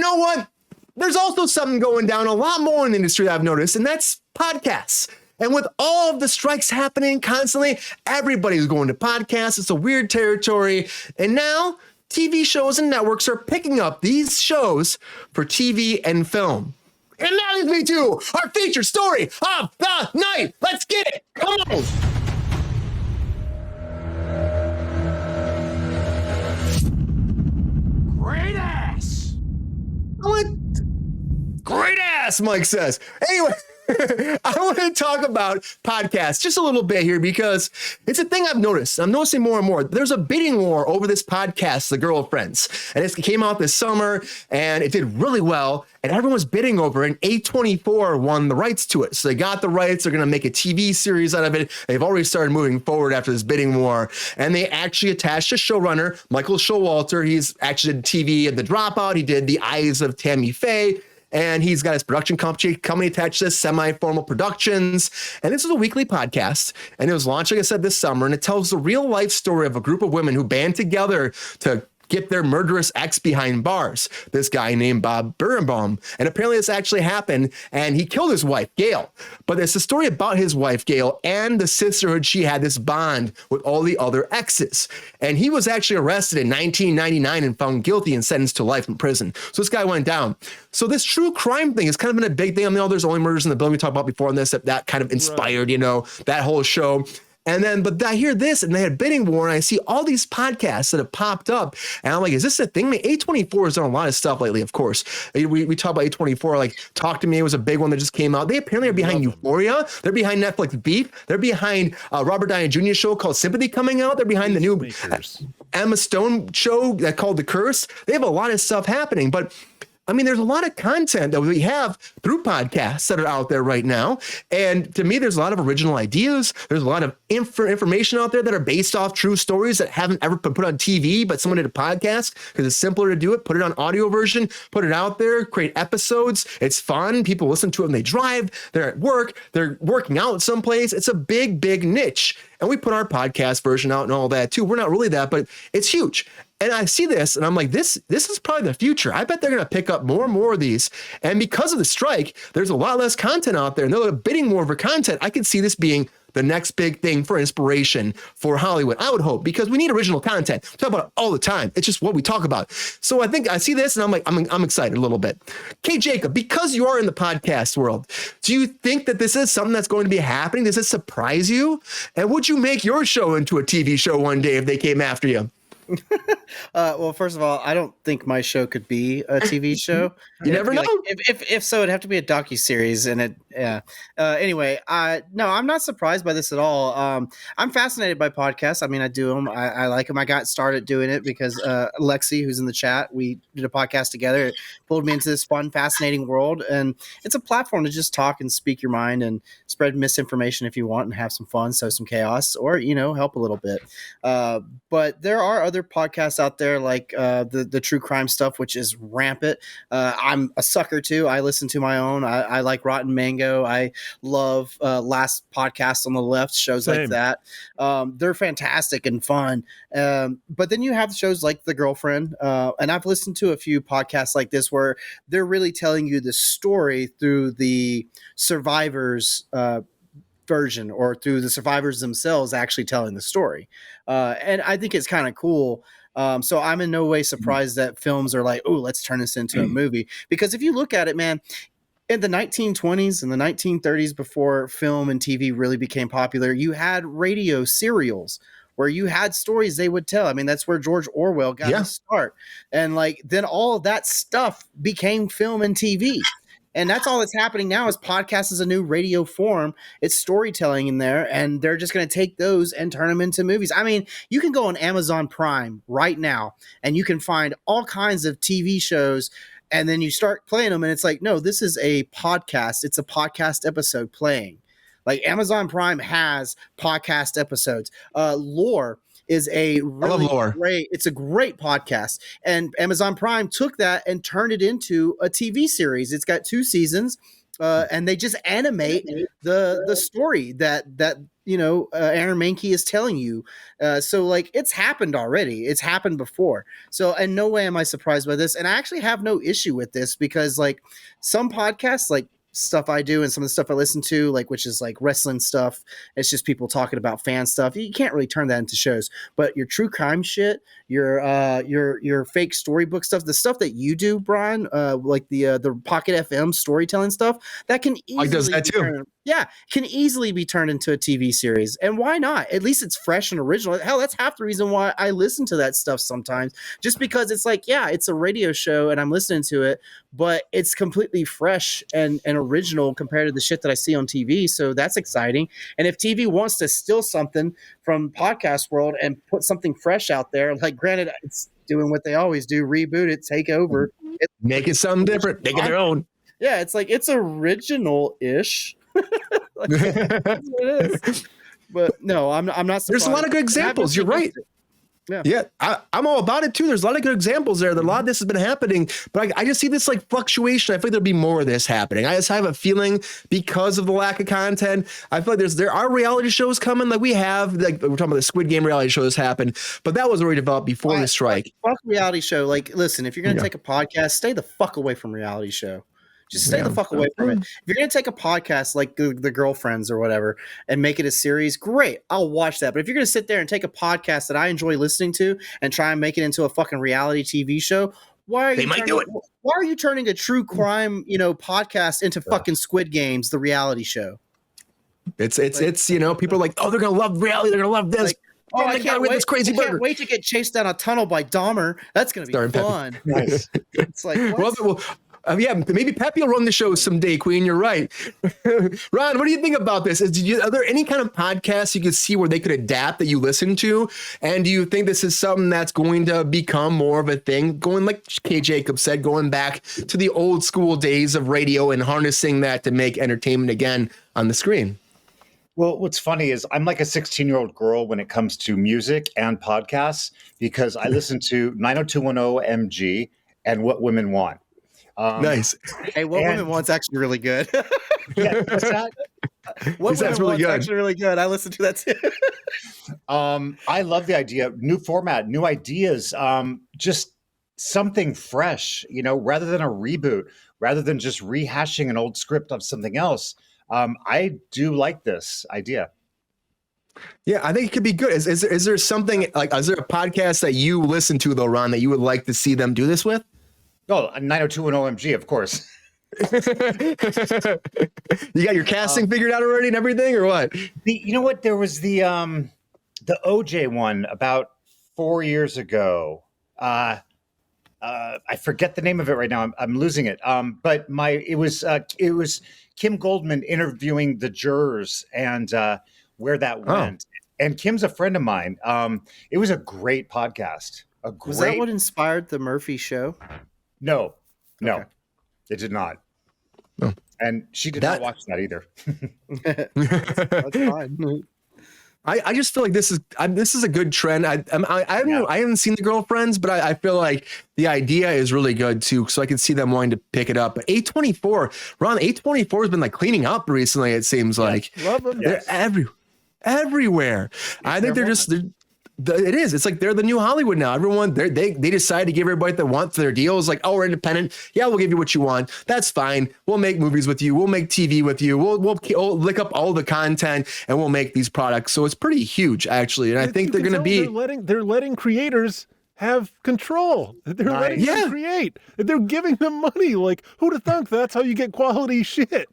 know what? There's also something going down a lot more in the industry that I've noticed, and that's podcasts. And with all of the strikes happening constantly, everybody's going to podcasts. It's a weird territory. And now TV shows and networks are picking up these shows for TV and film. And that leads me to our featured story of the night. Let's get it. Come on. Great ass. What? Great ass, Mike says. Anyway. I want to talk about podcasts just a little bit here because it's a thing I've noticed. I'm noticing more and more. There's a bidding war over this podcast, The Girlfriends. And it came out this summer and it did really well. And everyone's bidding over it. And A24 won the rights to it. So they got the rights. They're going to make a TV series out of it. They've already started moving forward after this bidding war. And they actually attached a showrunner, Michael Showalter. He's actually did TV at The Dropout. He did The Eyes of Tammy Faye. And he's got his production company attached to this, Semi-Formal Productions. And this is a weekly podcast. And it was launched, like I said, this summer. And it tells the real life story of a group of women who band together to get their murderous ex behind bars, this guy named Bob Birnbaum. And apparently this actually happened, and he killed his wife, Gail. But it's a story about his wife, Gail, and the sisterhood. She had this bond with all the other exes. And he was actually arrested in 1999 and found guilty and sentenced to life in prison. So this guy went down. So this true crime thing has kind of been a big thing. I mean, there's Only Murders in the Building we talked about before on this, that kind of inspired, that whole show. And then, but I hear this, and they had bidding war, and I see all these podcasts that have popped up, and I'm like, is this a thing? I mean, A24 has done a lot of stuff lately, of course. We talk about A24, like Talk to Me was a big one that just came out. They apparently are behind Euphoria. They're behind Netflix Beef. They're behind Robert Downey Jr. show called Sympathy coming out. They're behind the new Emma Stone show that called The Curse. They have a lot of stuff happening, but I mean, there's a lot of content that we have through podcasts that are out there right now. And to me, there's a lot of original ideas. There's a lot of information out there that are based off true stories that haven't ever been put on TV, but someone did a podcast because it's simpler to do it. Put it on audio version, put it out there, create episodes. It's fun. People listen to it when they drive, they're at work, they're working out someplace. It's a big, big niche. And we put our podcast version out and all that too. We're not really that, but it's huge. And I see this and I'm like, this is probably the future. I bet they're going to pick up more and more of these. And because of the strike, there's a lot less content out there. And they're bidding more for content. I could see this being the next big thing for inspiration for Hollywood. I would hope, because we need original content. We talk about it all the time. It's just what we talk about. So I think I see this and I'm like, I'm excited a little bit. Okay, Jacob, because you are in the podcast world, do you think that this is something that's going to be happening? Does it surprise you? And would you make your show into a TV show one day if they came after you? Well, first of all, I don't think my show could be a TV show. You never know. If so, it'd have to be a docuseries. And anyway, no, I'm not surprised by this at all. I'm fascinated by podcasts. I mean, I do them. I like them. I got started doing it because Lexi, who's in the chat, we did a podcast together. It pulled me into this fun, fascinating world. And it's a platform to just talk and speak your mind and spread misinformation if you want and have some fun, sow some chaos, or, help a little bit. But there are other podcasts out there like the true crime stuff, which is rampant. I'm a sucker too. I listen to my own. I like Rotten Mango. I love Last Podcast on the Left, shows like that. They're fantastic and fun. But then you have shows like The Girlfriend. And I've listened to a few podcasts like this where they're really telling you the story through the survivors version, or through the survivors themselves actually telling the story. And I think it's kind of cool. So I'm in no way surprised that films are like, oh, let's turn this into a movie. Because if you look at it, man, in the 1920s and the 1930s, before film and TV really became popular, you had radio serials where you had stories they would tell. I mean, that's where George Orwell got his start. And then all of that stuff became film and TV. And that's all that's happening now is podcast is a new radio form. It's storytelling in there, and they're just going to take those and turn them into movies. I mean, you can go on Amazon Prime right now, and you can find all kinds of TV shows, and then you start playing them, and it's like, no, this is a podcast. It's a podcast episode playing. Like Amazon Prime has podcast episodes. Lore is a really great podcast. And Amazon Prime took that and turned it into a TV series. It's got 2 seasons, and they just animate the story that Aaron Mahnke is telling you. So like it's happened already. It's happened before. So in no way am I surprised by this. And I actually have no issue with this because like some podcasts, like stuff I do and some of the stuff I listen to, like which is like wrestling stuff. It's just people talking about fan stuff. You can't really turn that into shows. But your true crime shit, your fake storybook stuff, the stuff that you do, Brian, like the Pocket FM storytelling stuff, that can easily does that too. can easily be turned into a TV series. And why not? At least it's fresh and original. Hell, that's half the reason why I listen to that stuff sometimes. Just because it's like, yeah, it's a radio show and I'm listening to it, but it's completely fresh and original compared to the shit that I see on TV. So that's exciting. And if TV wants to steal something from podcast world and put something fresh out there, like granted, it's doing what they always do, reboot it, take over. Make it something different. Make it their own. Yeah, it's like it's original-ish. Like, that's what it is. But no, I'm not surprised. There's a lot of good examples. You're right. Yeah, I'm all about it too. There's a lot of good examples there. A lot of this has been happening, but I just see this like fluctuation. I feel like there'll be more of this happening. I just have a feeling because of the lack of content. I feel like there are reality shows coming. Like we have, like we're talking about the Squid Game reality shows happen, but that was already developed before the strike. Fuck reality show. Like, listen, if you're gonna take a podcast, stay the fuck away from reality show. Just stay the fuck away from it. If you're going to take a podcast like the Girlfriends or whatever and make it a series, great. I'll watch that. But if you're going to sit there and take a podcast that I enjoy listening to and try and make it into a fucking reality TV show, why are you turning a true crime, podcast into fucking Squid Games, the reality show? It's people are like, oh, they're going to love reality. They're going to love this. Like, I can't wait to get chased down a tunnel by Dahmer. That's going to be fun. Nice. It's like, what? Yeah, maybe Peppy will run the show someday, Queen. You're right. Ron, what do you think about this? Are there any kind of podcasts you could see where they could adapt that you listen to? And do you think this is something that's going to become more of a thing? Going, like Kay Jacob said, going back to the old school days of radio and harnessing that to make entertainment again on the screen? Well, what's funny is I'm like a 16-year-old girl when it comes to music and podcasts because I listen to 90210 MG and What Women Want. Nice. Hey, What Women Want's actually really good. Yeah, what's that? What Women Want's actually really good. I listen to that too. I love the idea, new format, new ideas, just something fresh, rather than a reboot, rather than just rehashing an old script of something else. I do like this idea. Yeah, I think it could be good. Is there something like, is there a podcast that you listen to though, Ron, that you would like to see them do this with? Oh, 90210 MG, of course. You got your casting figured out already and everything, or what? You know what? There was the OJ one about 4 years ago. I forget the name of it right now. I'm losing it. But it was Kim Goldman interviewing the jurors and where that went. And Kim's a friend of mine. It was a great podcast. Was that what inspired the Murphy Show? No, Okay. it did not. No. And she did not watch that either. That's fine. I just feel like this is a good trend. I haven't seen the Girlfriends, but I feel like the idea is really good too. So I can see them wanting to pick it up. But A24, Ron, A24 has been like cleaning up recently. It seems like love them. They're everywhere. I think it is. It's like they're the new Hollywood now. Everyone, they decide to give everybody what they want for their deals. Like, oh, we're independent. Yeah, we'll give you what you want. That's fine. We'll make movies with you. We'll make TV with you. We'll lick up all the content and we'll make these products. So it's pretty huge, actually. And I think they're going to be. They're letting creators have control. They're letting them create. They're giving them money. Like, who'd have thunk that's how you get quality shit?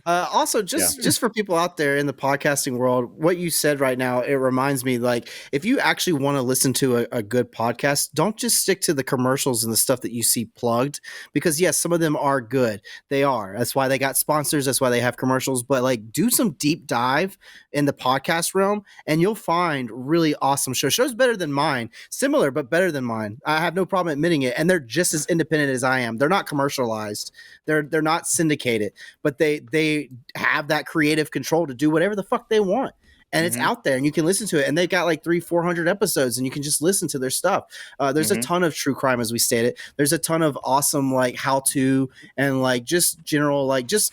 Also, just for people out there in the podcasting world, what you said right now, it reminds me, like, if you actually want to listen to a good podcast, don't just stick to the commercials and the stuff that you see plugged, because yes, some of them are good. They are. That's why they got sponsors. That's why they have commercials. But like, do some deep dive in the podcast realm and you'll find really awesome shows better than mine, similar, but better than mine. I have no problem admitting it. And they're just as independent as I am. They're not commercialized. They're not syndicated, but they have that creative control to do whatever the fuck they want. And it's out there and you can listen to it. And they've got like 300-400 episodes and you can just listen to their stuff. There's a ton of true crime, as we stated. There's a ton of awesome, like, how to and like just general, like just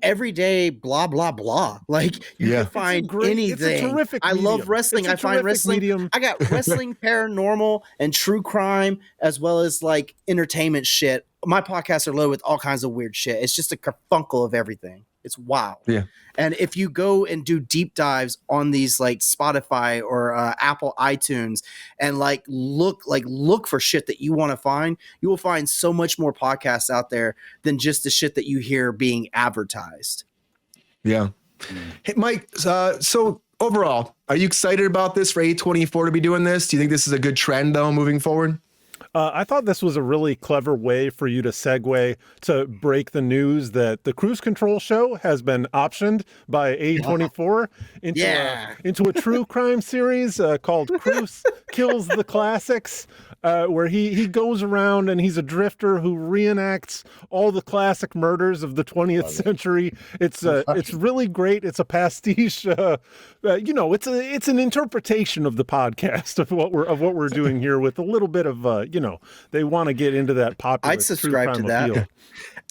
everyday blah blah blah. Like you can find anything. It's a terrific I medium. love wrestling. I find wrestling. Medium. I got wrestling, paranormal, and true crime, as well as like entertainment shit. My podcasts are loaded with all kinds of weird shit. It's just a kerfunkle of everything. It's wild. Yeah. And if you go and do deep dives on these like Spotify or Apple iTunes and look for shit that you want to find, you will find so much more podcasts out there than just the shit that you hear being advertised. Yeah. Hey, Mike, so overall, are you excited about this for A24 to be doing this? Do you think this is a good trend though, moving forward? I thought this was a really clever way for you to segue to break the news that the Cruise Control show has been optioned by A24 into a true crime series called Cruise Kills the Classics, where he goes around and he's a drifter who reenacts all the classic murders of the 20th century. It's really great. It's a pastiche. It's an interpretation of the podcast of what we're doing here with a little bit of they want to get into that popular. I'd subscribe to that. Yeah.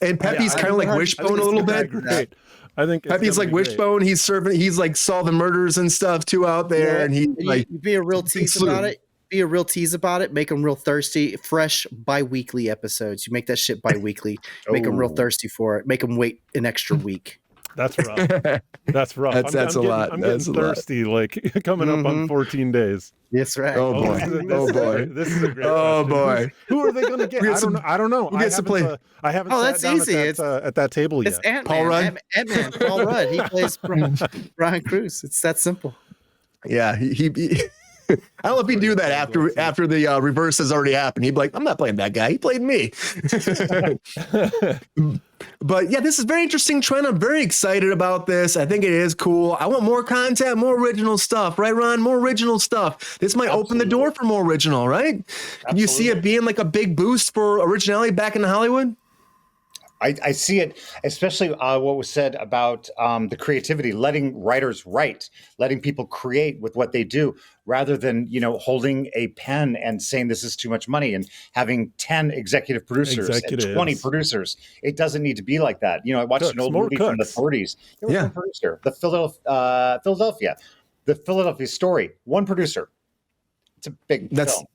And Pepe's kind of like Wishbone a little bit. Great. I think Pepe's like Wishbone. He's like solving murders and stuff too out there, and he like be a real tease about it. Be a real tease about it. Make them real thirsty. Fresh bi-weekly episodes. You make that shit bi-weekly. Make them real thirsty for it. Make them wait an extra week. That's rough. That's rough. That's a lot. I'm getting thirsty, like coming up on 14 days. That's right. Oh boy. Oh boy. This is a great. Oh question. boy. Who are they going to get? I don't know. Who gets to play? I haven't. Oh, sat that's down easy. At that table It's yet. Ant-Man. Paul Rudd. Ant-Man. Paul Rudd. He plays Brian Cruz. It's that simple. Yeah, he I don't know if he'd do that after the reverse has already happened. He'd be like, I'm not playing that guy. He played me. But yeah, this is very interesting trend. I'm very excited about this. I think it is cool. I want more content, more original stuff, right, Ron? More original stuff. This might open the door for more original, right? Can you see it being like a big boost for originality back in Hollywood? I see it, especially what was said about the creativity, letting writers write, letting people create with what they do, rather than holding a pen and saying this is too much money and having 10 executive producers and 20 producers. It doesn't need to be like that. I watched an old movie from the 40s. There was one producer, the Philadelphia Story, one producer. It's a big film.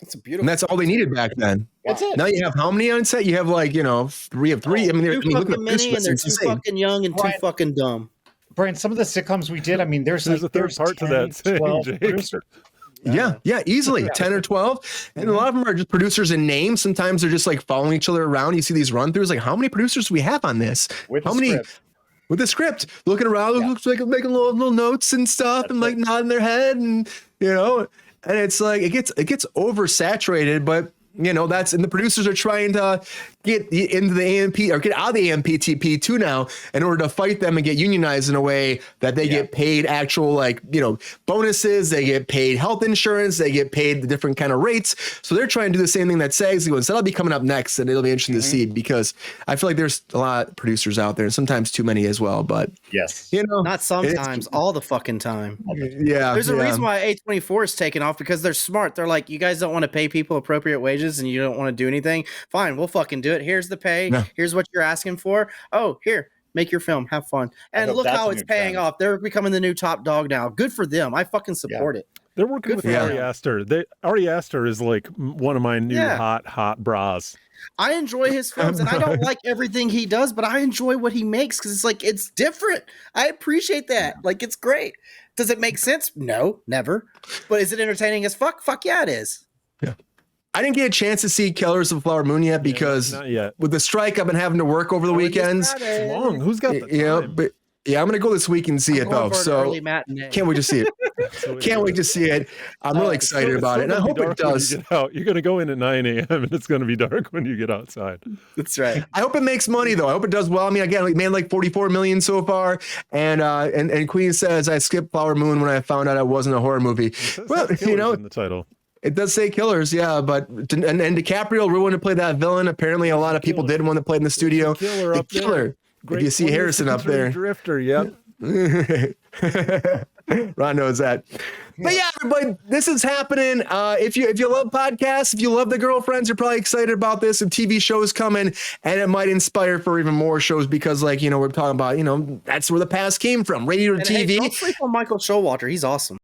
It's a beautiful. And that's all they needed back then. That's it. Now you have how many on set? You have like, we have three. Two fucking many, and they're too fucking young and too fucking dumb. Brian, some of the sitcoms we did, there's a third part 10, to that. 12 producers. Yeah, easily 10 or 12. And a lot of them are just producers in name. Sometimes they're just like following each other around. You see these run throughs, like how many producers do we have on this? With the script, looking around, looks like making little notes and stuff. And like nodding their head, and and it's like it gets oversaturated, but that's, and the producers are trying to get into the AMP or get out of the AMPTP too now in order to fight them and get unionized in a way that they get paid actual bonuses, they get paid health insurance, they get paid the different kind of rates. So they're trying to do the same thing that SAG's doing. So that'll be coming up next, and it'll be interesting to see, because I feel like there's a lot of producers out there, and sometimes too many as well. But not sometimes, all the fucking time. Yeah, there's a reason why A24 is taking off, because they're smart. They're like, you guys don't want to pay people appropriate wages and you don't want to do anything. Fine, we'll fucking do it. Here's the pay. No. Here's what you're asking for. Oh, here, make your film, have fun. And look how it's paying off. They're becoming the new top dog now. Good for them. I fucking support it. They're working with Ari Aster. Ari Aster is like one of my new hot bras. I enjoy his films, and I don't like everything he does, but I enjoy what he makes, because it's different. I appreciate that. Like, it's great. Does it make sense? No, never. But is it entertaining as fuck? Fuck yeah, it is. Yeah. I didn't get a chance to see Killers of the Flower Moon yet, because not yet. With the strike, I've been having to work over the weekends. It's long. Who's got the time? But I'm going to go this week and see it, though. So can't wait to see it. Can't wait to see it. I'm really excited about it, and I hope it does. You're going to go in at 9 a.m. and it's going to be dark when you get outside. That's right. I hope it makes money, though. I hope it does well. I mean, again, made 44 million so far, and Queen says I skipped Flower Moon when I found out it wasn't a horror movie. Well, in the title. It does say Killers, yeah, but and DiCaprio really wanted to play that villain. Apparently, a lot of people did want to play in the studio. The killer. If you see Harrison up there, drifter, yep. Ron knows that. But yeah, everybody, this is happening. If you love podcasts, if you love The Girlfriends, you're probably excited about this. Some TV shows coming, and it might inspire for even more shows because, like, we're talking about, that's where the past came from, radio to TV. Hey, don't sleep on Michael Showalter. He's awesome.